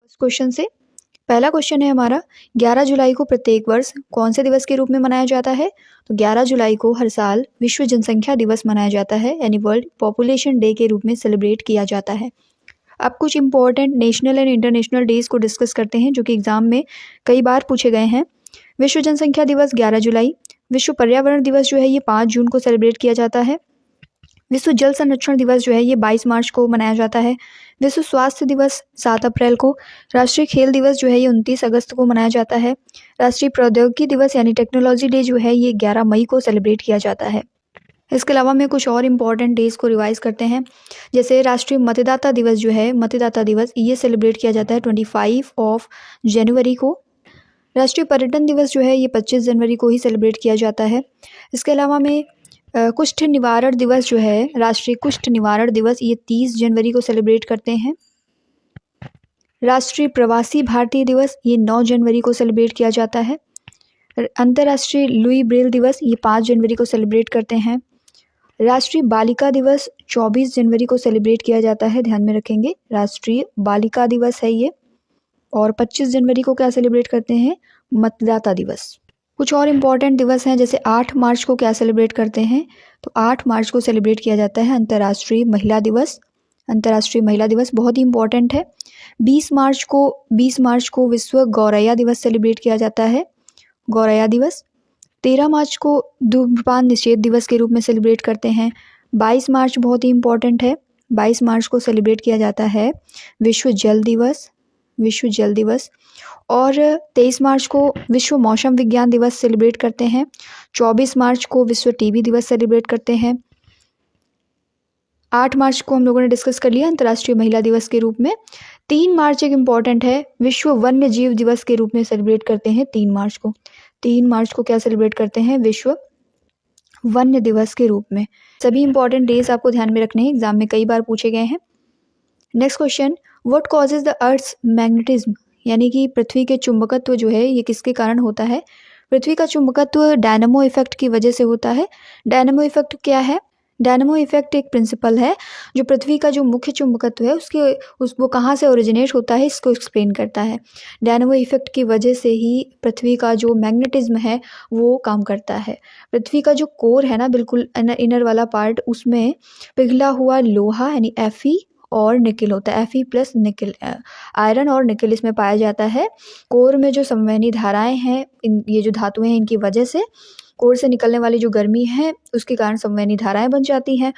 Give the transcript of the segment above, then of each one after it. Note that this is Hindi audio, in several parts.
इस क्वेश्चन से। पहला क्वेश्चन है हमारा, 11 जुलाई को प्रत्येक वर्ष कौन से दिवस के रूप में मनाया जाता है? तो 11 जुलाई को हर साल विश्व जनसंख्या दिवस मनाया जाता है, यानी वर्ल्ड पॉपुलेशन डे के रूप में सेलिब्रेट किया जाता है। अब कुछ important national and international days को डिस्कस करते हैं जो कि एग्जाम में कई बार पूछे गए हैं। विश्व जनसंख्या दिवस 11 जुलाई, विश्व पर्यावरण दिवस जो है ये 5 जून को सेलिब्रेट किया जाता है। विश्व जल संरक्षण दिवस जो है ये 22 मार्च को मनाया जाता है। विश्व स्वास्थ्य दिवस 7 अप्रैल को। राष्ट्रीय खेल दिवस जो है ये 29 अगस्त को मनाया जाता है। राष्ट्रीय प्रौद्योगिकी दिवस यानी टेक्नोलॉजी डे जो है ये 11 मई को सेलिब्रेट किया जाता है। इसके अलावा में कुछ और इम्पॉर्टेंट डेज को रिवाइज करते हैं, जैसे राष्ट्रीय मतदाता दिवस जो है, मतदाता दिवस ये सेलिब्रेट किया जाता है 25 जनवरी को। राष्ट्रीय पर्यटन दिवस जो है ये 25 जनवरी को ही सेलिब्रेट किया जाता है। इसके अलावा में कुष्ठ निवारण दिवस जो है, राष्ट्रीय कुष्ठ निवारण दिवस ये 30 जनवरी को सेलिब्रेट करते हैं। राष्ट्रीय प्रवासी भारतीय दिवस ये 9 जनवरी को सेलिब्रेट किया जाता है। अंतर्राष्ट्रीय लुई ब्रेल दिवस ये 5 जनवरी को सेलिब्रेट करते हैं। राष्ट्रीय बालिका दिवस 24 जनवरी को सेलिब्रेट किया जाता है, ध्यान में रखेंगे, राष्ट्रीय बालिका दिवस है ये। और 25 जनवरी को क्या सेलिब्रेट करते हैं? मतदाता दिवस। कुछ और इम्पॉर्टेंट दिवस हैं, जैसे 8 मार्च को क्या सेलिब्रेट करते हैं? तो 8 मार्च को सेलिब्रेट किया जाता है अंतर्राष्ट्रीय महिला दिवस। अंतर्राष्ट्रीय महिला दिवस बहुत ही इम्पॉर्टेंट है। 20 मार्च को विश्व गौरैया दिवस सेलिब्रेट किया जाता है, गौरैया दिवस। 13 मार्च को धूम्रपान निषेध दिवस के रूप में सेलिब्रेट करते हैं। 22 मार्च बहुत ही इम्पॉर्टेंट है, 22 मार्च को सेलिब्रेट किया जाता है विश्व जल दिवस, विश्व जल दिवस। और 23 मार्च को विश्व मौसम विज्ञान दिवस सेलिब्रेट करते हैं। 24 मार्च को विश्व टीबी दिवस सेलिब्रेट करते हैं। 8 मार्च को हम लोगों ने डिस्कस कर लिया अंतर्राष्ट्रीय महिला दिवस के रूप में। 3 मार्च एक इम्पॉर्टेंट है, विश्व वन्य जीव दिवस के रूप में सेलिब्रेट करते हैं 3 मार्च को। 3 मार्च को क्या सेलिब्रेट करते हैं? विश्व वन्य दिवस के रूप में। सभी इंपॉर्टेंट डेज आपको ध्यान में रखने हैं, एग्जाम में कई बार पूछे गए हैं। Next question, what causes the earth's magnetism, यानी कि पृथ्वी के चुंबकत्व जो है ये किसके कारण होता है? पृथ्वी का चुंबकत्व डायनामो इफेक्ट की वजह से होता है। डायनामो इफेक्ट क्या है? डायनामो इफेक्ट एक प्रिंसिपल है जो पृथ्वी का जो मुख्य चुंबकत्व है वो कहाँ से ओरिजिनेट होता है इसको एक्सप्लेन करता है। डायनामो इफेक्ट की वजह से ही पृथ्वी का जो मैग्नेटिज्म है वो काम करता है। पृथ्वी का जो कोर है ना, बिल्कुल इनर वाला पार्ट, उसमें पिघला हुआ लोहा यानी Fe और निकल होता है, Fe प्लस निकल, आयरन और निकल इसमें पाया जाता है। कोर में जो संवहनी धाराएं हैं, ये जो धातुएं हैं, इनकी वजह से कोर से निकलने वाली जो गर्मी है उसके कारण संवहनी धाराएं बन जाती हैं।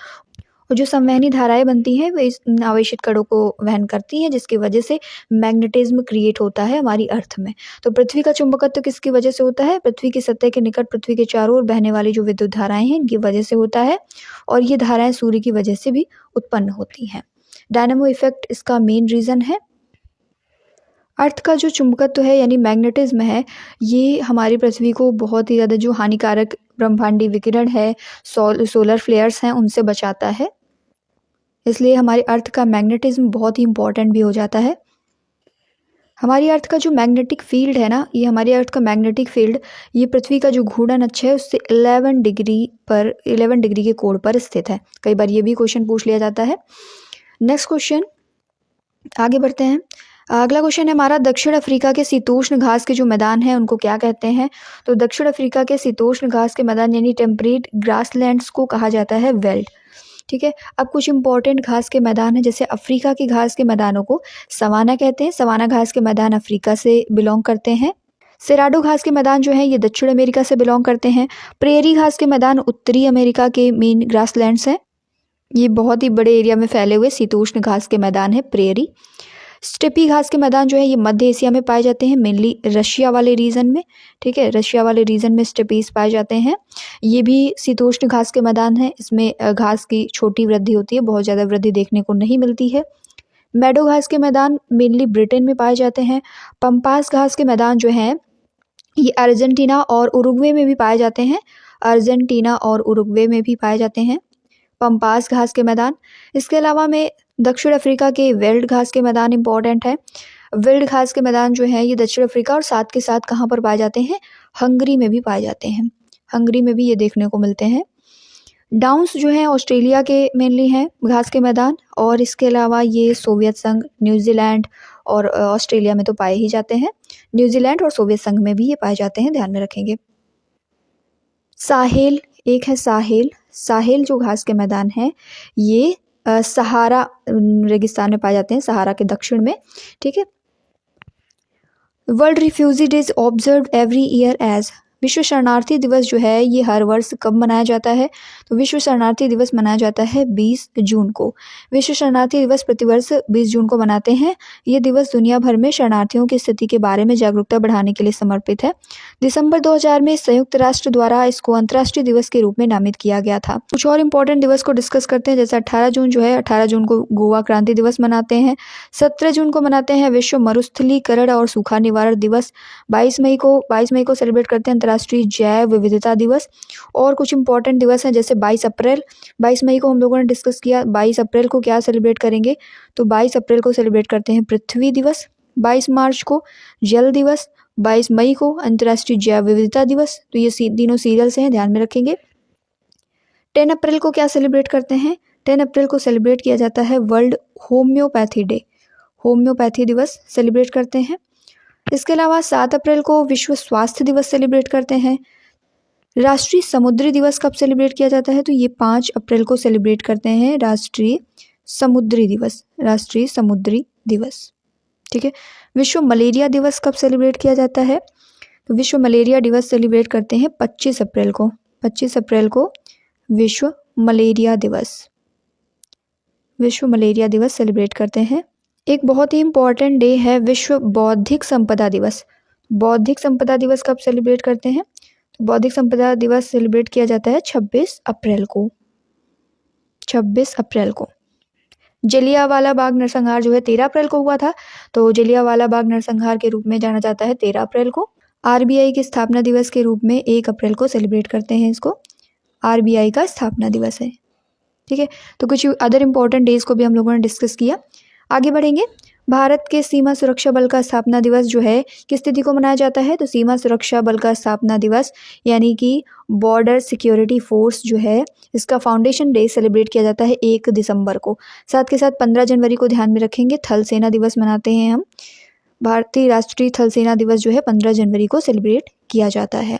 और जो संवहनी धाराएं बनती हैं वे इस आवेशित कणों को वहन करती हैं, जिसकी वजह से मैग्नेटिज्म क्रिएट होता है हमारी अर्थ में। तो पृथ्वी का चुंबकत्व किसकी वजह से होता है? पृथ्वी की सतह के निकट पृथ्वी के चारों ओर बहने वाली जो विद्युत धाराएं हैं इनकी वजह से होता है, और ये धाराएं सूर्य की वजह से भी उत्पन्न होती हैं। डायनामो इफेक्ट इसका मेन रीज़न है। अर्थ का जो चुंबकत्व है यानी मैग्नेटिज्म है, ये हमारी पृथ्वी को बहुत ही ज़्यादा जो हानिकारक ब्रह्मांडीय विकिरण है, सोलर फ्लेयर्स हैं, उनसे बचाता है। इसलिए हमारी अर्थ का मैग्नेटिज्म बहुत ही इंपॉर्टेंट भी हो जाता है। हमारी अर्थ का जो मैग्नेटिक फील्ड है ना, ये हमारी अर्थ का मैग्नेटिक फील्ड ये पृथ्वी का जो घूर्णन अक्ष है उससे 11 डिग्री के कोण पर स्थित है। कई बार ये भी क्वेश्चन पूछ लिया जाता है। नेक्स्ट क्वेश्चन, आगे बढ़ते हैं। अगला क्वेश्चन है हमारा, दक्षिण अफ्रीका के शीतोष्ण घास के जो मैदान हैं उनको क्या कहते हैं? तो दक्षिण अफ्रीका के शीतोष्ण घास के मैदान यानी टेम्परेट ग्रासलैंड्स को कहा जाता है वेल्ड। ठीक है, अब कुछ इंपॉर्टेंट घास के मैदान हैं, जैसे अफ्रीका की घास के मैदानों को सवाना कहते हैं। सवाना घास के मैदान अफ्रीका से बिलोंग करते हैं। सेराडो घास के मैदान जो हैं ये दक्षिण अमेरिका से बिलोंग करते हैं। प्रेरी घास के मैदान उत्तरी अमेरिका के मेन ग्रासलैंड्स हैं, ये बहुत ही बड़े एरिया में फैले हुए शीतोष्ण घास के मैदान है प्रेरी। स्टेपी घास के मैदान जो है ये मध्य एशिया में पाए जाते हैं, मेनली रशिया वाले रीजन में। ठीक है, रशिया वाले रीजन में स्टेपीज पाए जाते हैं। ये भी शीतोष्ण घास के मैदान हैं, इसमें घास की छोटी वृद्धि होती है, बहुत ज़्यादा वृद्धि देखने को नहीं मिलती है। मेडो घास के मैदान मेनली ब्रिटेन में पाए जाते हैं। पंपास घास के मैदान जो हैं ये अर्जेंटीना और उरुग्वे में भी पाए जाते हैं, अर्जेंटीना और उरुग्वे में भी पाए जाते हैं पंपास घास के मैदान। इसके अलावा में दक्षिण अफ्रीका के वेल्ड घास के मैदान इंपॉर्टेंट है। वेल्ड घास के मैदान जो है ये दक्षिण अफ्रीका और साथ के साथ कहाँ पर पाए जाते हैं? हंगरी में भी पाए जाते हैं, हंगरी में भी ये देखने को मिलते हैं। डाउन्स जो है ऑस्ट्रेलिया के मेनली हैं घास के मैदान, और इसके अलावा ये सोवियत संघ, न्यूजीलैंड और ऑस्ट्रेलिया में तो पाए ही जाते हैं। न्यूजीलैंड और सोवियत संघ में भी ये पाए जाते हैं, ध्यान में रखेंगे। साहेल, एक है साहेल। साहेल जो घास के मैदान हैं ये सहारा रेगिस्तान में पाए जाते हैं, सहारा के दक्षिण में, ठीक है। World refugee day is observe every year as, विश्व शरणार्थी दिवस जो है ये हर वर्ष कब मनाया जाता है? तो विश्व शरणार्थी दिवस मनाया जाता है 20 जून को। विश्व शरणार्थी दिवस प्रतिवर्ष 20 जून को मनाते हैं। ये दिवस दुनिया भर में शरणार्थियों की स्थिति के बारे में जागरूकता बढ़ाने के लिए समर्पित है। दिसंबर 2000 में संयुक्त राष्ट्र द्वारा इसको अंतर्राष्ट्रीय दिवस के रूप में नामित किया गया था। कुछ और इम्पोर्टेंट दिवस को डिस्कस करते हैं, जैसे 18 जून जो है, 18 जून को गोवा क्रांति दिवस मनाते हैं। 17 जून को मनाते हैं विश्व मरुस्थलीकरण और सूखा निवारण दिवस। 22 मई को सेलिब्रेट करते हैं अंतर्राष्ट्रीय जैव विविधता दिवस। और कुछ इंपॉर्टेंट दिवस हैं, जैसे 22 मई को हम लोगों ने डिस्कस किया। 22 अप्रैल को क्या सेलिब्रेट करेंगे? तो 22 अप्रैल को सेलिब्रेट करते हैं पृथ्वी दिवस। 22 मार्च को जल दिवस। 22 मई को अंतर्राष्ट्रीय जैव विविधता दिवस। तो ये तीनों सीरियल्स हैं, ध्यान में रखेंगे। 10 अप्रैल को क्या सेलिब्रेट करते हैं? 10 अप्रैल को सेलिब्रेट किया जाता है वर्ल्ड होम्योपैथी डे, होम्योपैथी दिवस सेलिब्रेट करते हैं। इसके अलावा 7 अप्रैल को विश्व स्वास्थ्य दिवस सेलिब्रेट करते हैं। राष्ट्रीय समुद्री दिवस कब सेलिब्रेट किया जाता है? तो ये 5 अप्रैल को सेलिब्रेट करते हैं राष्ट्रीय समुद्री दिवस, राष्ट्रीय समुद्री दिवस, ठीक है। विश्व मलेरिया दिवस कब सेलिब्रेट किया जाता है? तो विश्व मलेरिया दिवस सेलिब्रेट करते हैं 25 अप्रैल को। 25 अप्रैल को विश्व मलेरिया दिवस, विश्व मलेरिया दिवस सेलिब्रेट करते हैं। एक बहुत ही इम्पॉर्टेंट डे है विश्व बौद्धिक संपदा दिवस। बौद्धिक संपदा दिवस कब सेलिब्रेट करते हैं? तो बौद्धिक संपदा दिवस सेलिब्रेट किया जाता है 26 अप्रैल को। 26 अप्रैल को। जलियांवाला बाग नरसंहार जो है 13 अप्रैल को हुआ था, तो जलियांवाला बाग नरसंहार के रूप में जाना जाता है 13 अप्रैल को। आरबीआई के स्थापना दिवस के रूप में 1 अप्रैल को सेलिब्रेट करते हैं इसको। आरबीआई का स्थापना दिवस है, ठीक है। तो कुछ अदर इम्पोर्टेंट डेज को भी हम लोगों ने डिस्कस किया। आगे बढ़ेंगे। भारत के सीमा सुरक्षा बल का स्थापना दिवस जो है किस तिथि को मनाया जाता है? तो सीमा सुरक्षा बल का स्थापना दिवस यानी कि बॉर्डर सिक्योरिटी फोर्स जो है इसका फाउंडेशन डे सेलिब्रेट किया जाता है 1 दिसंबर को। साथ के साथ 15 जनवरी को ध्यान में रखेंगे, थल सेना दिवस मनाते हैं हम। भारतीय राष्ट्रीय थल सेना दिवस जो है 15 जनवरी को सेलिब्रेट किया जाता है।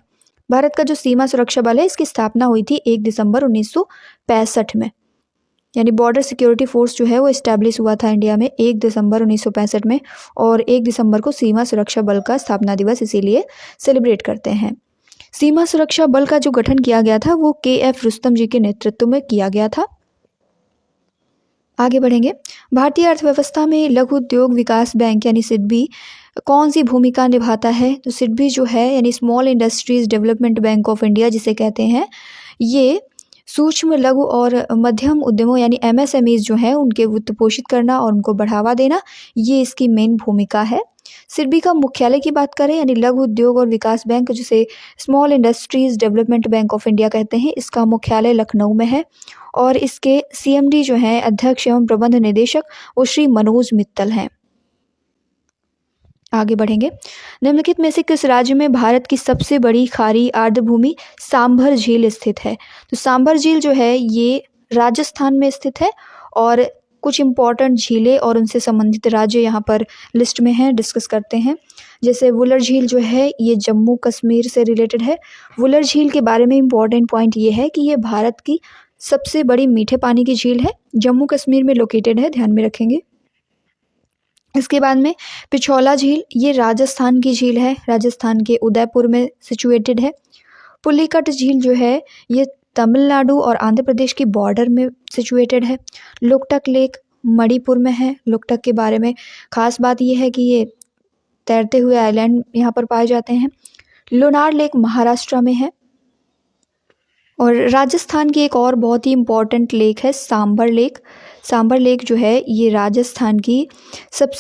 भारत का जो सीमा सुरक्षा बल है इसकी स्थापना हुई थी 1 दिसंबर 1965 में, यानी बॉर्डर सिक्योरिटी फोर्स जो है वो इस्टेब्लिश हुआ था इंडिया में 1 दिसंबर 1965 में। और 1 दिसंबर को सीमा सुरक्षा बल का स्थापना दिवस इसीलिए सेलिब्रेट करते हैं। सीमा सुरक्षा बल का जो गठन किया गया था वो KF रुस्तम जी के नेतृत्व में किया गया था। आगे बढ़ेंगे। भारतीय अर्थव्यवस्था में लघु उद्योग विकास बैंक यानी सिडबी कौन सी भूमिका निभाता है? तो सिडबी जो है यानी small industries development bank of India जिसे कहते हैं, ये सूक्ष्म लघु और मध्यम उद्यमों यानी MSMEs जो हैं उनके वित्त पोषित करना और उनको बढ़ावा देना, ये इसकी मेन भूमिका है। सिडबी का मुख्यालय की बात करें यानी लघु उद्योग और विकास बैंक जिसे small industries development bank of India कहते हैं, इसका मुख्यालय लखनऊ में है। और इसके CMD जो हैं अध्यक्ष एवं प्रबंध निदेशक वो श्री मनोज मित्तल हैं। आगे बढ़ेंगे। निम्नलिखित में से किस राज्य में भारत की सबसे बड़ी खारी आर्द्रभूमि सांभर झील स्थित है? तो सांभर झील जो है ये राजस्थान में स्थित है। और कुछ इम्पॉर्टेंट झीलें और उनसे संबंधित राज्य यहाँ पर लिस्ट में हैं, डिस्कस करते हैं। जैसे वुलर झील जो है ये जम्मू कश्मीर से रिलेटेड है। वुलर झील के बारे में इम्पॉर्टेंट पॉइंट ये है कि ये भारत की सबसे बड़ी मीठे पानी की झील है, जम्मू कश्मीर में लोकेटेड है, ध्यान में रखेंगे। इसके बाद में पिछौला झील, ये राजस्थान की झील है, राजस्थान के उदयपुर में सिचुएटेड है। पुलिकट झील जो है ये तमिलनाडु और आंध्र प्रदेश की बॉर्डर में सिचुएटेड है। लोकटक लेक मणिपुर में है। लोकटक के बारे में खास बात यह है कि ये तैरते हुए आइलैंड यहाँ पर पाए जाते हैं। लोनार लेक महाराष्ट्र में है। और राजस्थान की एक और बहुत ही इम्पॉर्टेंट लेक है सांभर लेक। सांभर लेक जो है ये राजस्थान की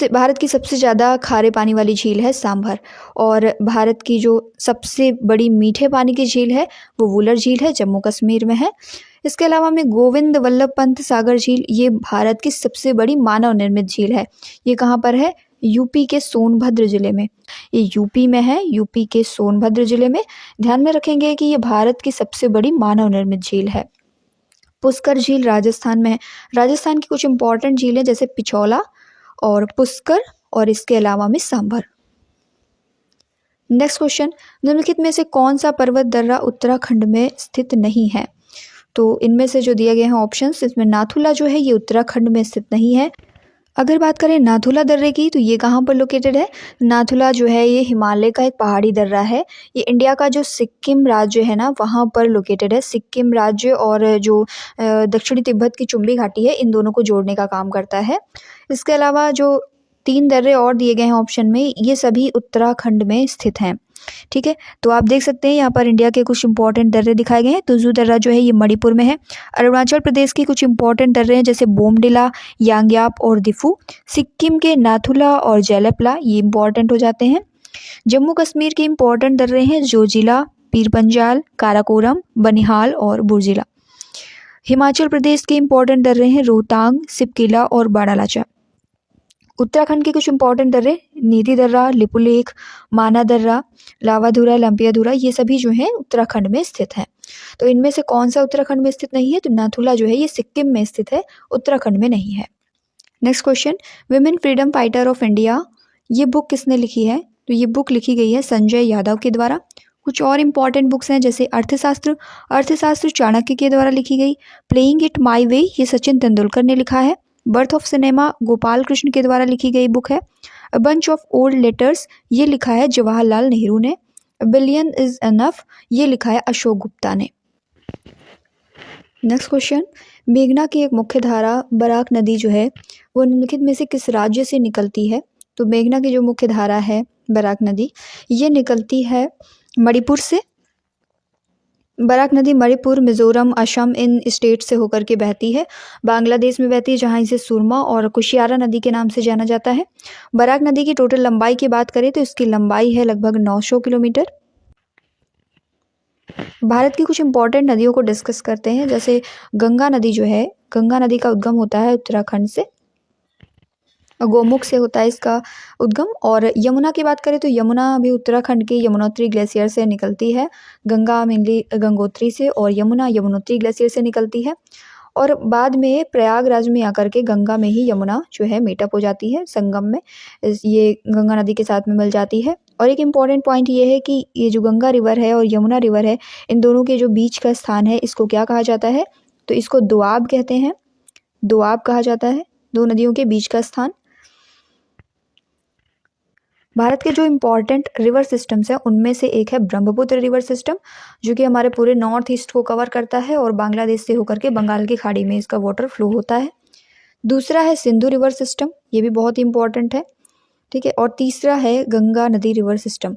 भारत की सबसे ज़्यादा खारे पानी वाली झील है सांभर। और भारत की जो सबसे बड़ी मीठे पानी की झील है वो वुलर झील है, जम्मू कश्मीर में है। इसके अलावा में गोविंद वल्लभ पंत सागर झील, ये भारत की सबसे बड़ी मानव निर्मित झील है। ये कहाँ पर है? यूपी के सोनभद्र जिले में। ये यूपी में है, यूपी के सोनभद्र जिले में। ध्यान में रखेंगे कि ये भारत की सबसे बड़ी मानव निर्मित झील है। पुष्कर झील राजस्थान में है। राजस्थान की कुछ इंपॉर्टेंट झीलें जैसे पिछौला और पुष्कर और इसके अलावा में सांभर। नेक्स्ट क्वेश्चन, निम्नलिखित में से कौन सा पर्वत दर्रा उत्तराखंड में स्थित नहीं है? तो इनमें से जो दिए गए हैं ऑप्शंस, इसमें नाथुला जो है ये उत्तराखंड में स्थित नहीं है। अगर बात करें नाथुला दर्रे की तो ये कहाँ पर लोकेटेड है? नाथुला जो है ये हिमालय का एक पहाड़ी दर्रा है। ये इंडिया का जो सिक्किम राज्य है ना वहाँ पर लोकेटेड है। सिक्किम राज्य और जो दक्षिणी तिब्बत की चुंबी घाटी है इन दोनों को जोड़ने का काम करता है। इसके अलावा जो 3 दर्रे और दिए गए हैं ऑप्शन में ये सभी उत्तराखंड में स्थित हैं। ठीक है, तो आप देख सकते हैं यहाँ पर इंडिया के कुछ इंपॉर्टेंट दर्रे दिखाए गए हैं। तुजू दर्रा जो है ये मणिपुर में है। अरुणाचल प्रदेश की कुछ इंपॉर्टेंट दर्रे हैं जैसे बोमडिला, यांग्याप और दिफू। सिक्किम के नाथुला और जेलेपला ये इंपॉर्टेंट हो जाते हैं। जम्मू कश्मीर के इंपॉर्टेंट दर्रे हैं जोजिला, पीरपंजाल, काराकोरम, बनिहाल और बुर्जिला। हिमाचल प्रदेश के इंपॉर्टेंट दर्रे हैं रोहतांग, सिपकिला और बाड़ालाचा। उत्तराखंड के कुछ इंपॉर्टेंट दर्रे नीति दर्रा, लिपुलेख, माना दर्रा, लावाधुरा, लंपियाधुरा ये सभी जो हैं उत्तराखंड में स्थित हैं। तो इनमें से कौन सा उत्तराखंड में स्थित नहीं है? तो नाथुला जो है ये सिक्किम में स्थित है, उत्तराखंड में नहीं है। Next question, women freedom fighter of India ये बुक किसने लिखी है? तो ये बुक लिखी गई है संजय यादव के द्वारा। कुछ और इम्पॉर्टेंट बुक्स हैं जैसे अर्थशास्त्र चाणक्य के द्वारा लिखी गई। प्लेइंग इट माई वे ये सचिन तेंदुलकर ने लिखा है। Birth of cinema Gopal Krishna के द्वारा लिखी गई बुक है। A bunch of old letters ये लिखा है जवाहरलाल नेहरू ने। अ बिलियन इज एनफ ये लिखा है अशोक गुप्ता ने। नेक्स्ट क्वेश्चन, मेघना की एक मुख्य धारा बराक नदी जो है वो निम्नलिखित में से किस राज्य से निकलती है? तो मेघना की जो मुख्य धारा है बराक नदी ये निकलती है मणिपुर से। बराक नदी मणिपुर, मिजोरम, असम इन स्टेट से होकर के बहती है। बांग्लादेश में बहती है जहाँ इसे सुरमा और कुशियारा नदी के नाम से जाना जाता है। बराक नदी की टोटल लंबाई की बात करें तो इसकी लंबाई है लगभग 900 किलोमीटर। भारत की कुछ इंपॉर्टेंट नदियों को डिस्कस करते हैं जैसे गंगा नदी जो है, गंगा नदी का उद्गम होता है उत्तराखंड से, गोमुख से होता है इसका उद्गम। और यमुना की बात करें तो यमुना भी उत्तराखंड के यमुनोत्री ग्लेशियर से निकलती है। गंगा मेनली गंगोत्री से और यमुना यमुनोत्री ग्लेशियर से निकलती है। और बाद में प्रयागराज में आकर के गंगा में ही यमुना जो है मीटअप हो जाती है, संगम में ये गंगा नदी के साथ में मिल जाती है। और एक इम्पॉर्टेंट पॉइंट ये है कि ये जो गंगा रिवर है और यमुना रिवर है इन दोनों के जो बीच का स्थान है इसको क्या कहा जाता है? तो इसको दोआब कहते हैं। दोआब कहा जाता है दो नदियों के बीच का स्थान। भारत के जो इम्पॉर्टेंट रिवर सिस्टम्स हैं उनमें से एक है ब्रह्मपुत्र रिवर सिस्टम जो कि हमारे पूरे नॉर्थ ईस्ट को कवर करता है और बांग्लादेश से होकर के बंगाल की खाड़ी में इसका वाटर फ्लो होता है। दूसरा है सिंधु रिवर सिस्टम, ये भी बहुत इंपॉर्टेंट है। ठीक है, और तीसरा है गंगा नदी river system.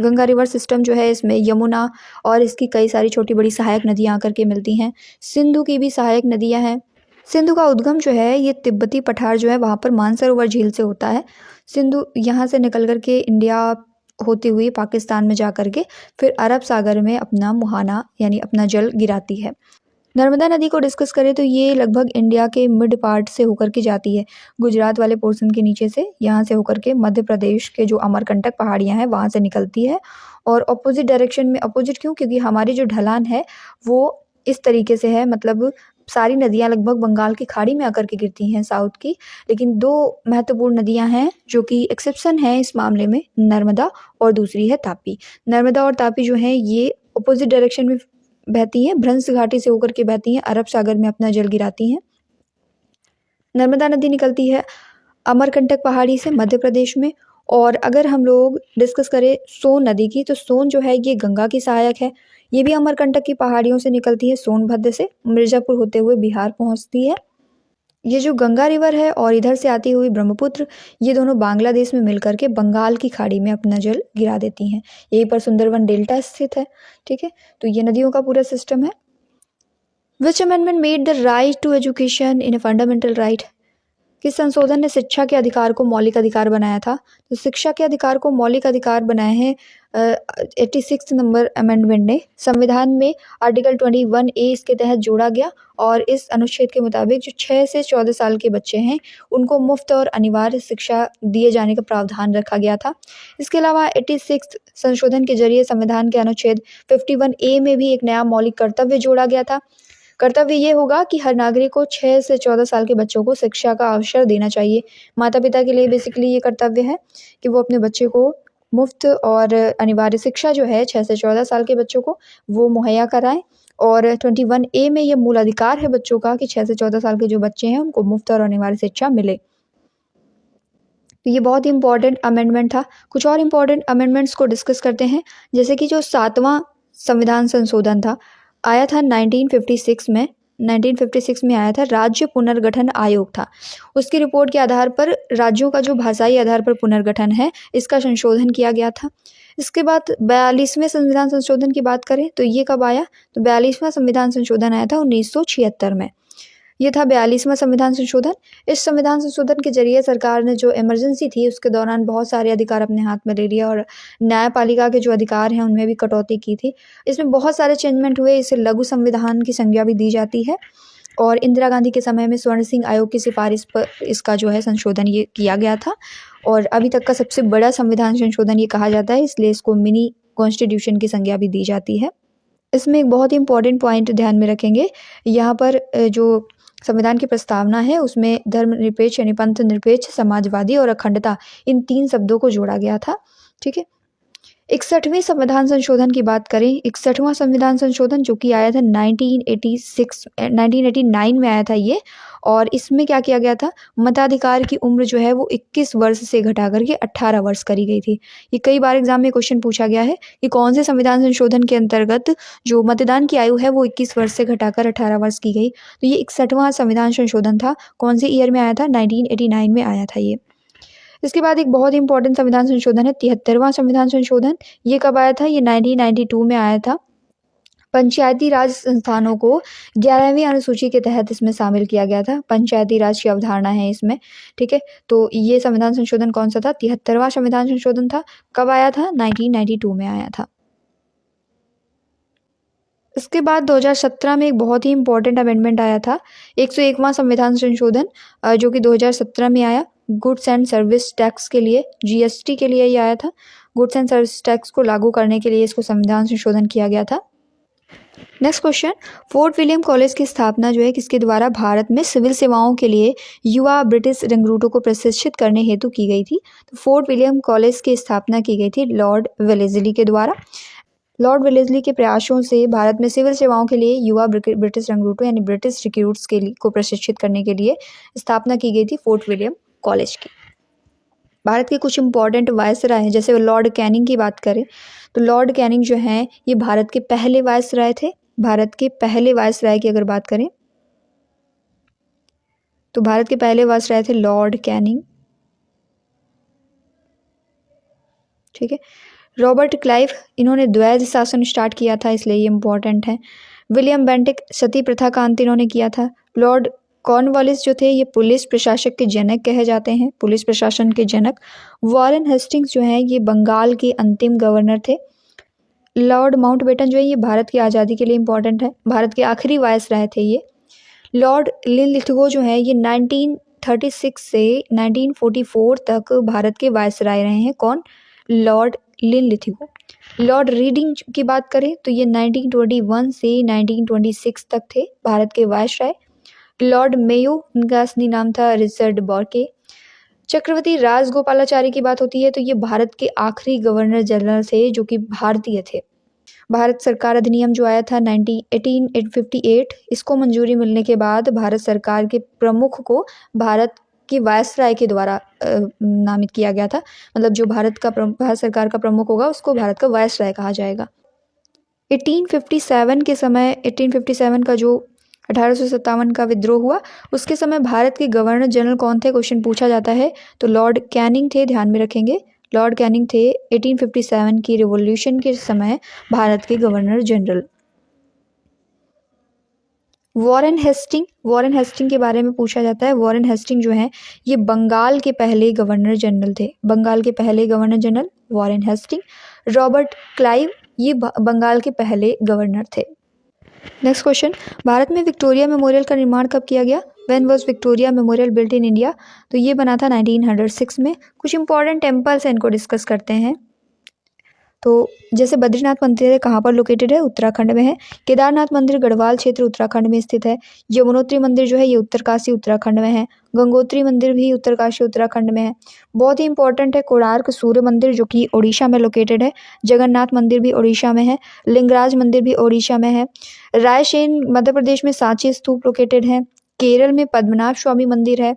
Ganga river system जो है इसमें यमुना और इसकी कई सारी छोटी बड़ी सहायक नदियाँ आकर के मिलती हैं। सिंधु की भी सहायक नदियाँ हैं। सिंधु का उद्गम जो है ये तिब्बती पठार जो है वहाँ पर मानसरोवर झील से होता है। सिंधु यहाँ से निकल कर के इंडिया होती हुई पाकिस्तान में जा कर के फिर अरब सागर में अपना मुहाना यानी अपना जल गिराती है। नर्मदा नदी को डिस्कस करें तो ये लगभग इंडिया के मिड पार्ट से होकर के जाती है, गुजरात वाले पोर्शन के नीचे से, यहाँ से होकर के मध्य प्रदेश के जो अमरकंटक पहाड़ियाँ हैं वहाँ से निकलती है। और अपोजिट डायरेक्शन में, अपोजिट क्यों? क्योंकि हमारी जो ढलान है वो इस तरीके से है, मतलब सारी नदियाँ लगभग बंगाल की खाड़ी में आकर के गिरती हैं साउथ की, लेकिन 2 महत्वपूर्ण नदियाँ हैं जो कि एक्सेप्शन है इस मामले में, नर्मदा और दूसरी है तापी। नर्मदा और तापी जो हैं ये अपोजिट डायरेक्शन में बहती हैं, भ्रंश घाटी से होकर के बहती हैं, अरब सागर में अपना जल गिराती हैं। नर्मदा नदी निकलती है अमरकंटक पहाड़ी से मध्य प्रदेश में। और अगर हम लोग डिस्कस करें सोन नदी की तो सोन जो है ये गंगा की सहायक है, ये भी अमरकंटक की पहाड़ियों से निकलती है, सोनभद्र से मिर्ज़ापुर होते हुए बिहार पहुंचती है। ये जो गंगा रिवर है और इधर से आती हुई ब्रह्मपुत्र, ये दोनों बांग्लादेश में मिलकर के बंगाल की खाड़ी में अपना जल गिरा देती हैं। यहीं पर सुंदरवन डेल्टा स्थित है। ठीक है, तो ये नदियों का पूरा सिस्टम है। Which amendment made the right to education in a fundamental right? किस संशोधन ने शिक्षा के अधिकार को मौलिक अधिकार बनाया था? तो शिक्षा के अधिकार को मौलिक अधिकार बनाए हैं 86 नंबर अमेंडमेंट ने। संविधान में आर्टिकल 21A इसके तहत जोड़ा गया और इस अनुच्छेद के मुताबिक जो 6 से 14 साल के बच्चे हैं उनको मुफ्त और अनिवार्य शिक्षा दिए जाने का प्रावधान रखा गया था। इसके अलावा 86 संशोधन के जरिए संविधान के अनुच्छेद 51A में भी एक नया मौलिक कर्तव्य जोड़ा गया था। कर्तव्य ये होगा कि हर नागरिक को 6 से 14 साल के बच्चों को शिक्षा का अवसर देना चाहिए। माता पिता के लिए बेसिकली ये कर्तव्य है कि वो अपने बच्चे को मुफ्त और अनिवार्य शिक्षा जो है 6 से 14 साल के बच्चों को वो मुहैया कराएं। और 21A में ये मूल अधिकार है बच्चों का कि 6 से 14 साल के जो बच्चे हैं उनको मुफ्त और अनिवार्य शिक्षा मिले। तो ये बहुत ही इंपॉर्टेंट अमेंडमेंट था। कुछ और इम्पॉर्टेंट अमेंडमेंट्स को डिस्कस करते हैं, जैसे कि जो 7वां संविधान संशोधन था आया था 1956 में। 1956 में आया था, राज्य पुनर्गठन आयोग था। उसकी रिपोर्ट के आधार पर राज्यों का जो भाषाई आधार पर पुनर्गठन है इसका संशोधन किया गया था। इसके बाद 42वें संविधान संशोधन की बात करें तो ये कब आया, तो 42वां संविधान संशोधन आया था 1976 में। ये था 42वां संविधान संशोधन। इस संविधान संशोधन के जरिए सरकार ने जो इमरजेंसी थी उसके दौरान बहुत सारे अधिकार अपने हाथ में ले लिया और न्यायपालिका के जो अधिकार हैं उनमें भी कटौती की थी। इसमें बहुत सारे चेंजमेंट हुए। इसे लघु संविधान की संज्ञा भी दी जाती है और इंदिरा गांधी के समय में स्वर्ण सिंह आयोग की सिफारिश पर इसका जो है संशोधन ये किया गया था और अभी तक का सबसे बड़ा संविधान संशोधन ये कहा जाता है, इसलिए इसको मिनी कॉन्स्टिट्यूशन की संज्ञा भी दी जाती है। इसमें एक बहुत ही इंपॉर्टेंट पॉइंट ध्यान में रखेंगे, यहाँ पर जो संविधान की प्रस्तावना है उसमें धर्मनिरपेक्ष यानी पंथ निरपेक्ष, समाजवादी और अखंडता इन 3 शब्दों को जोड़ा गया था। ठीक है। 61वें संविधान संशोधन की बात करें, 61वां संविधान संशोधन जो कि आया था 1989 में आया था ये, और इसमें क्या किया गया था, मताधिकार की उम्र जो है वो 21 वर्ष से घटा करके 18 वर्ष करी गई थी। ये कई बार एग्जाम में क्वेश्चन पूछा गया है कि कौन से संविधान संशोधन के अंतर्गत जो मतदान की आयु है वो 21 वर्ष से घटाकर 18 वर्ष की गई। तो ये 61वां संविधान संशोधन था। कौन से ईयर में आया था, 1989 में आया था ये। इसके बाद एक बहुत इंपॉर्टेंट संविधान संशोधन है 73वां संविधान संशोधन। ये कब आया था, ये 1992 में आया था। पंचायती राज संस्थानों को 11वीं अनुसूची के तहत इसमें शामिल किया गया था। पंचायती राज की अवधारणा है इसमें। ठीक है, तो ये संविधान संशोधन कौन सा था, 73वां संविधान संशोधन था। कब आया था, 1992 में आया था। इसके बाद 2017 में एक बहुत ही इंपॉर्टेंट अमेंडमेंट आया था, 101वां संविधान संशोधन जो कि 2017 में आया। गुड्स एंड सर्विस टैक्स के लिए, GST के लिए ये आया था। गुड्स एंड सर्विस टैक्स को लागू करने के लिए इसको संविधान संशोधन किया गया था। Next question, fort William college की स्थापना जो है किसके द्वारा भारत में सिविल सेवाओं के लिए युवा ब्रिटिश रिक्रूटों को प्रशिक्षित करने हेतु की गई थी। तो फोर्ट विलियम कॉलेज की स्थापना की गई थी लॉर्ड वेलेस्ली के द्वारा। लॉर्ड वेलेस्ली के प्रयासों से भारत में सिविल सेवाओं के लिए युवा ब्रिटिश रिक्रूटों यानी ब्रिटिश रिक्रूट्स के लिए को प्रशिक्षित करने के लिए स्थापना की गई थी फोर्ट विलियम कॉलेज की। भारत के कुछ इंपॉर्टेंट वायसराय हैं, जैसे लॉर्ड कैनिंग की बात करें तो लॉर्ड कैनिंग जो हैं ये भारत के पहले वायसराय थे। भारत के पहले वायसराय की अगर बात करें तो भारत के पहले वायसराय थे लॉर्ड कैनिंग। ठीक है। रॉबर्ट क्लाइव, इन्होंने द्वैध शासन स्टार्ट किया था, इसलिए ये इंपॉर्टेंट है। विलियम बेंटिक, सती प्रथा का अंत इन्होंने किया था। लॉर्ड कॉर्नवालिस जो थे ये पुलिस प्रशासक के जनक कहे जाते हैं, पुलिस प्रशासन के जनक। वॉरेन हेस्टिंग्स जो हैं ये बंगाल के अंतिम गवर्नर थे। लॉर्ड माउंटबेटन जो है ये भारत की आज़ादी के लिए इंपॉर्टेंट है, भारत के आखिरी वायसराय थे ये। लॉर्ड लिनलिथगो जो है ये 1936 से 1944 तक भारत के वायसराय रहे हैं। कौन, लॉर्ड लिनलिथगो। लॉर्ड रीडिंग की बात करें तो ये 1921 से 1926 तक थे भारत के वायसराय। लॉर्ड मेयो, उनका असली नाम था रिचर्ड बॉर्के। चक्रवर्ती राजगोपालाचारी की बात होती है तो ये भारत के आखिरी गवर्नर जनरल थे जो कि भारतीय थे। भारत सरकार अधिनियम जो आया था 1858, इसको मंजूरी मिलने के बाद भारत सरकार के प्रमुख को भारत के वायसराय के द्वारा नामित किया गया था। मतलब जो भारत सरकार का प्रमुख होगा उसको भारत का वायसराय कहा जाएगा। 1857 के समय, 1857 का जो 1857 का विद्रोह हुआ उसके समय भारत के गवर्नर जनरल कौन थे, क्वेश्चन पूछा जाता है तो लॉर्ड कैनिंग थे, ध्यान में रखेंगे। लॉर्ड कैनिंग थे 1857 की रिवॉल्यूशन के समय भारत के गवर्नर जनरल। वॉरेन हेस्टिंग के बारे में पूछा जाता है। वॉरेन हेस्टिंग जो है ये बंगाल के पहले गवर्नर जनरल थे, बंगाल के पहले governor general Warren Hasting. Robert Clive, ये बंगाल के पहले गवर्नर थे। नेक्स्ट क्वेश्चन, भारत में विक्टोरिया मेमोरियल का निर्माण कब किया गया, when was Victoria memorial built in India. तो ये बना था 1906 में। कुछ इंपॉर्टेंट टेम्पल्स हैं, इनको डिस्कस करते हैं। तो जैसे बद्रीनाथ मंदिर है कहाँ पर लोकेटेड है, उत्तराखंड में है। केदारनाथ मंदिर गढ़वाल क्षेत्र उत्तराखंड में स्थित है। यमुनोत्री मंदिर जो है ये उत्तरकाशी उत्तराखंड में है। गंगोत्री मंदिर भी उत्तरकाशी उत्तराखंड में है। बहुत ही इंपॉर्टेंट है कोणार्क सूर्य मंदिर जो कि उड़ीसा में लोकेटेड है। जगन्नाथ मंदिर भी उड़ीसा में है। लिंगराज मंदिर भी उड़ीसा में है। रायसेन मध्य प्रदेश में सांची स्तूप लोकेटेड है। केरल में पद्मनाभ स्वामी मंदिर है।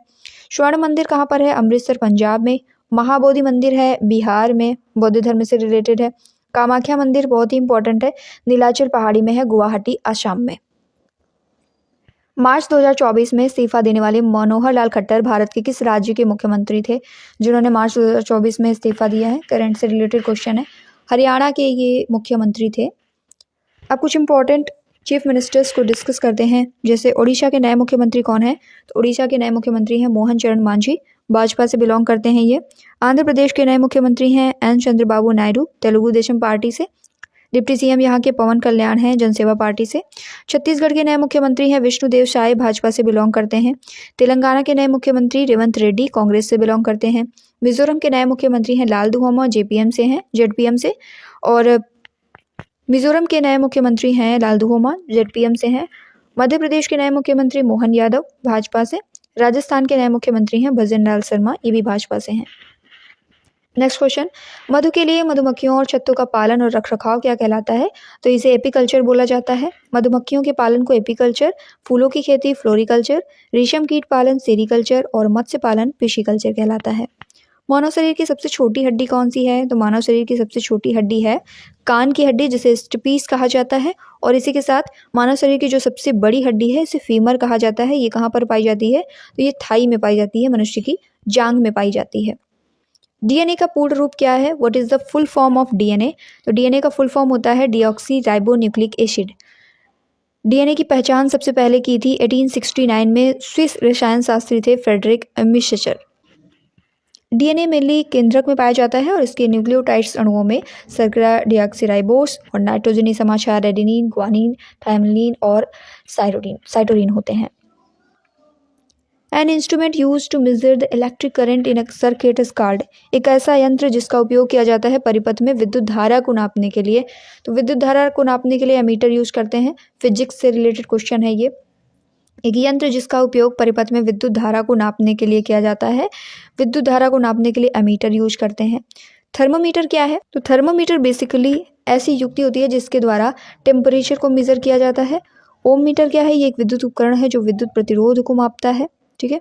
स्वर्ण मंदिर कहाँ पर है, अमृतसर पंजाब में। महाबोधि मंदिर है बिहार में, बौद्ध धर्म से रिलेटेड है। कामाख्या मंदिर बहुत ही इंपॉर्टेंट है, नीलाचल पहाड़ी में है, गुवाहाटी असम में। मार्च 2024 में इस्तीफा देने वाले मनोहर लाल खट्टर भारत के किस राज्य के मुख्यमंत्री थे, जिन्होंने मार्च 2024 में इस्तीफा दिया है? करंट से रिलेटेड क्वेश्चन है। हरियाणा के ये मुख्यमंत्री थे। अब कुछ इंपॉर्टेंट चीफ मिनिस्टर्स को डिस्कस करते हैं। जैसे उड़ीसा के नए मुख्यमंत्री कौन है, तो उड़ीसा के नए मुख्यमंत्री हैं मोहन चरण मांझी, भाजपा से बिलोंग करते हैं ये। आंध्र प्रदेश के नए मुख्यमंत्री हैं एन चंद्रबाबू नायडू, तेलुगु देशम पार्टी से। डिप्टी सीएम यहाँ के पवन कल्याण हैं, जनसेवा पार्टी से। छत्तीसगढ़ के नए मुख्यमंत्री हैं विष्णुदेव साय, भाजपा से बिलोंग करते हैं। तेलंगाना के नए मुख्यमंत्री रेवंत रेड्डी, कांग्रेस से बिलोंग करते हैं। मिजोरम के नए मुख्यमंत्री हैं लाल दुहोमा, जेडपीएम से। और मिजोरम के नए मुख्यमंत्री हैं लाल दुहोमा, जेडपीएम से हैं। मध्य प्रदेश के नए मुख्यमंत्री मोहन यादव, भाजपा से। राजस्थान के नए मुख्यमंत्री हैं भजन लाल शर्मा, ये भी भाजपा से हैं। नेक्स्ट क्वेश्चन, मधु के लिए मधुमक्खियों और छत्तों का पालन और रखरखाव क्या कहलाता है? तो इसे एपीकल्चर बोला जाता है। मधुमक्खियों के पालन को एपीकल्चर, फूलों की खेती फ्लोरिकल्चर, रेशम कीट पालन सेरिकल्चर और मत्स्य पालन फिशिकल्चर कहलाता है। मानव शरीर की सबसे छोटी हड्डी कौन सी है? तो मानव शरीर की सबसे छोटी हड्डी है कान की हड्डी, जिसे स्टपीस कहा जाता है। और इसी के साथ मानव शरीर की जो सबसे बड़ी हड्डी है इसे फीमर कहा जाता है। ये कहाँ पर पाई जाती है? तो ये थाई में पाई जाती है, मनुष्य की जांघ में पाई जाती है। डीएनए का पूर्ण रूप क्या है? What is the full form of DNA? तो डीएनए का फुल फॉर्म होता है deoxy ribo nucleic acid. DNA की पहचान सबसे पहले की थी 1869 में स्विस रसायन शास्त्री थे फ्रेडरिक मिश्चर। डीएनए मेनली केंद्रक में पाया जाता है और इसके न्यूक्लियोटाइड्स अणुओं में शर्करा डीऑक्सीराइबोस और नाइट्रोजनी समाचार एडेनिन, ग्वानिन, थायमिन और साइटोसिन होते हैं। An instrument use to measure the electric current in a circuit is called. एक ऐसा यंत्र जिसका उपयोग किया जाता है परिपथ में विद्युत धारा को नापने के लिए। तो विद्युत धारा को नापने के लिए एमीटर यूज करते हैं। फिजिक्स से रिलेटेड क्वेश्चन है ये। एक यंत्र जिसका उपयोग परिपथ में विद्युत धारा को नापने के लिए किया जाता है, विद्युत धारा को नापने के लिए एमीटर यूज करते हैं। थर्मोमीटर क्या है? तो थर्मोमीटर बेसिकली ऐसी युक्ति होती है जिसके द्वारा टेम्परेचर को मेजर किया जाता है। ओम मीटर क्या है? ये एक विद्युत उपकरण है जो विद्युत प्रतिरोध को मापता है। ठीक है।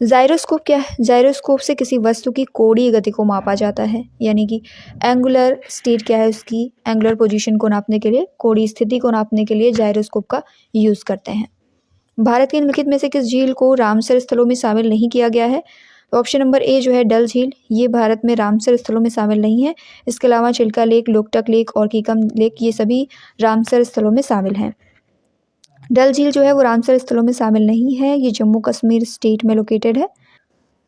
जाइरोस्कोप क्या है? जाइरोस्कोप से किसी वस्तु की कोणीय गति को मापा जाता है, यानी कि एंगुलर स्टेट क्या है, उसकी एंगुलर पोजीशन को नापने के लिए, कोणीय स्थिति को नापने के लिए जाइरोस्कोप का यूज करते हैं। भारत के निम्नलिखित में से किस झील को रामसर स्थलों में शामिल नहीं किया गया है? तो ऑप्शन नंबर ए जो है डल झील, ये भारत में रामसर स्थलों में शामिल नहीं है। इसके अलावा चिल्का लेक, लोकटक लेक और कीकम लेक ये सभी रामसर स्थलों में शामिल हैं। डल झील जो है वो रामसर स्थलों में शामिल नहीं है, ये जम्मू कश्मीर स्टेट में लोकेटेड है।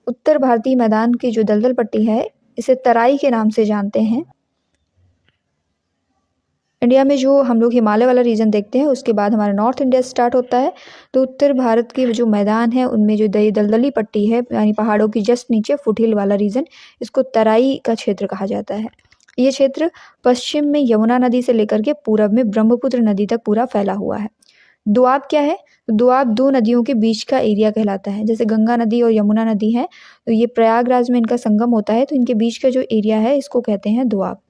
उत्तर भारतीय मैदान की जो दलदल पट्टी है इसे तराई के नाम से जानते हैं। इंडिया में जो हम लोग हिमालय वाला रीजन देखते हैं उसके बाद हमारा नॉर्थ इंडिया स्टार्ट होता है। तो उत्तर भारत के जो मैदान है उनमें जो दलदली पट्टी है, यानी पहाड़ों की जस्ट नीचे फुटहिल वाला रीजन, इसको तराई का क्षेत्र कहा जाता है। ये क्षेत्र पश्चिम में यमुना नदी से लेकर के पूरब में ब्रह्मपुत्र नदी तक पूरा फैला हुआ है। दोआब क्या है? दोआब दो नदियों के बीच का एरिया कहलाता है। जैसे गंगा नदी और यमुना नदी है तो ये प्रयागराज में इनका संगम होता है, तो इनके बीच का जो एरिया है इसको कहते हैं दोआब।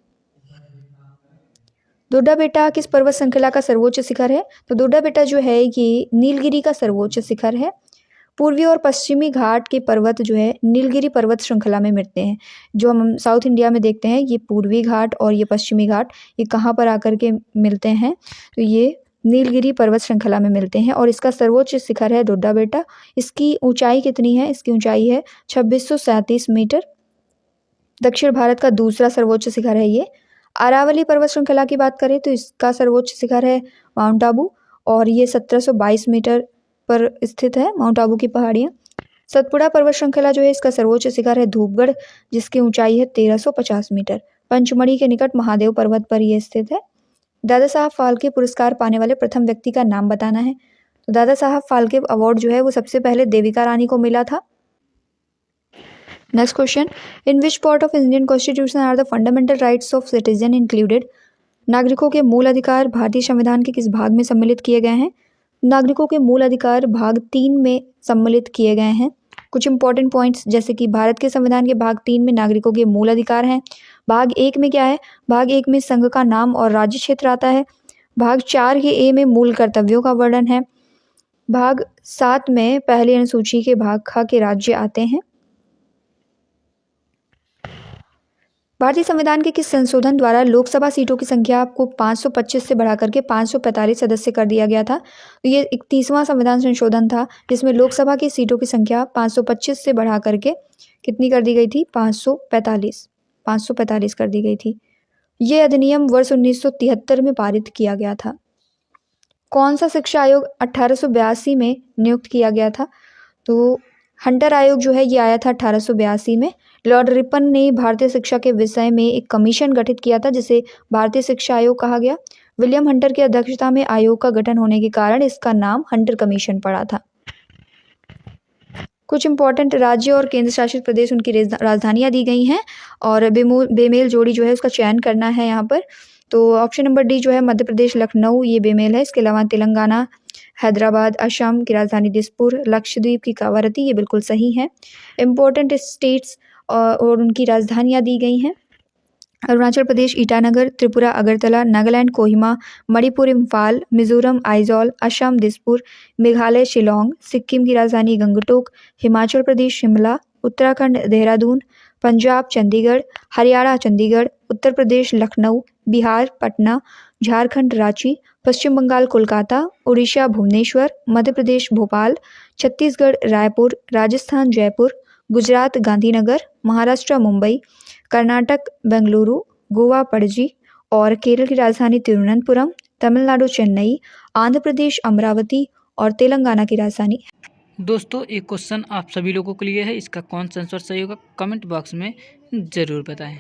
दोड्डा बेटा किस पर्वत श्रृंखला का सर्वोच्च शिखर है? तो दोड्डा बेटा जो है ये नीलगिरी का सर्वोच्च शिखर है। पूर्वी और पश्चिमी घाट के पर्वत जो है नीलगिरी पर्वत श्रृंखला में मिलते हैं। जो हम साउथ इंडिया में देखते हैं ये पूर्वी घाट और ये पश्चिमी घाट, ये कहाँ पर आकर के मिलते हैं? तो ये नीलगिरी पर्वत श्रृंखला में मिलते हैं और इसका सर्वोच्च शिखर है दोड्डा बेटा। इसकी ऊंचाई कितनी है? इसकी ऊंचाई है 2637 मीटर। दक्षिण भारत का दूसरा सर्वोच्च शिखर है ये। अरावली पर्वत श्रृंखला की बात करें तो इसका सर्वोच्च शिखर है माउंट आबू और ये 1722 मीटर पर स्थित है, माउंट आबू की पहाड़ियाँ। सतपुड़ा पर्वत श्रृंखला जो है इसका सर्वोच्च शिखर है धूपगढ़, जिसकी ऊंचाई है 1350 मीटर। पंचमढ़ी के निकट महादेव पर्वत पर यह स्थित है। दादा साहब फाल्के पुरस्कार पाने वाले प्रथम व्यक्ति का नाम बताना है। तो दादा साहब फाल्के अवार्ड जो है वो सबसे पहले देविका रानी को मिला था। Next question, in which part of Indian constitution are the fundamental rights of citizen included? नागरिकों के मूल अधिकार भारतीय संविधान के किस भाग में सम्मिलित किए गए हैं? नागरिकों के मूल अधिकार भाग 3 में सम्मिलित किए गए हैं। कुछ इंपॉर्टेंट पॉइंट्स, जैसे कि भारत के संविधान के भाग 3 में नागरिकों के मूल अधिकार हैं। भाग 1 में क्या है? भाग 1 में संघ का नाम और राज्य क्षेत्र आता है। भाग 4 के ए में मूल कर्तव्यों का वर्णन है। भाग 7 में पहली अनुसूची के भाग ख के राज्य आते हैं। भारतीय संविधान के किस संशोधन द्वारा लोकसभा सीटों की संख्या को 525 से बढ़ाकर के 545 सदस्य कर दिया गया था? तो ये 31वां संविधान संशोधन था, जिसमें लोकसभा की सीटों की संख्या 525 से बढ़ा करके कितनी कर दी गई थी? 545 कर दी गई थी। ये अधिनियम वर्ष 1973 में पारित किया गया था। कौन सा शिक्षा आयोग 1882 में नियुक्त किया गया था? तो हंटर आयोग जो है ये आया था 1882 में। लॉर्ड रिपन ने भारतीय शिक्षा के विषय में एक कमीशन गठित किया था, जिसे भारतीय शिक्षा आयोग कहा गया। विलियम हंटर की अध्यक्षता में आयोग का गठन होने के कारण इसका नाम हंटर कमीशन पड़ा था। कुछ इंपॉर्टेंट राज्य और केंद्र शासित प्रदेश, उनकी राजधानियां दी गई हैं और बेमेल जोड़ी जो है उसका चयन करना है यहाँ पर। तो ऑप्शन नंबर डी जो है मध्य प्रदेश लखनऊ, ये बेमेल है। इसके अलावा तेलंगाना हैदराबाद, असम की राजधानी दिसपुर, लक्षद्वीप की कावारती, ये बिल्कुल सही है। इम्पोर्टेंट स्टेट्स और उनकी राजधानियां दी गई हैं। अरुणाचल प्रदेश ईटानगर, त्रिपुरा अगरतला, नागालैंड कोहिमा, मणिपुर इम्फाल, मिजोरम आइजॉल, असम दिसपुर, मेघालय शिलोंग, सिक्किम की राजधानी गंगटोक, हिमाचल प्रदेश शिमला, उत्तराखंड देहरादून, पंजाब चंडीगढ़, हरियाणा चंडीगढ़, उत्तर प्रदेश लखनऊ, बिहार पटना, झारखंड रांची, पश्चिम बंगाल कोलकाता, उड़ीसा भुवनेश्वर, मध्य प्रदेश भोपाल, छत्तीसगढ़ रायपुर, राजस्थान जयपुर, गुजरात गांधीनगर, महाराष्ट्र मुंबई, कर्नाटक बेंगलुरु, गोवा पणजी और केरल की राजधानी तिरुवनंतपुरम, तमिलनाडु चेन्नई, आंध्र प्रदेश अमरावती और तेलंगाना की राजधानी। दोस्तों, एक क्वेश्चन आप सभी लोगों के लिए है, इसका कौन सा आंसर सही होगा कमेंट बॉक्स में ज़रूर बताएं।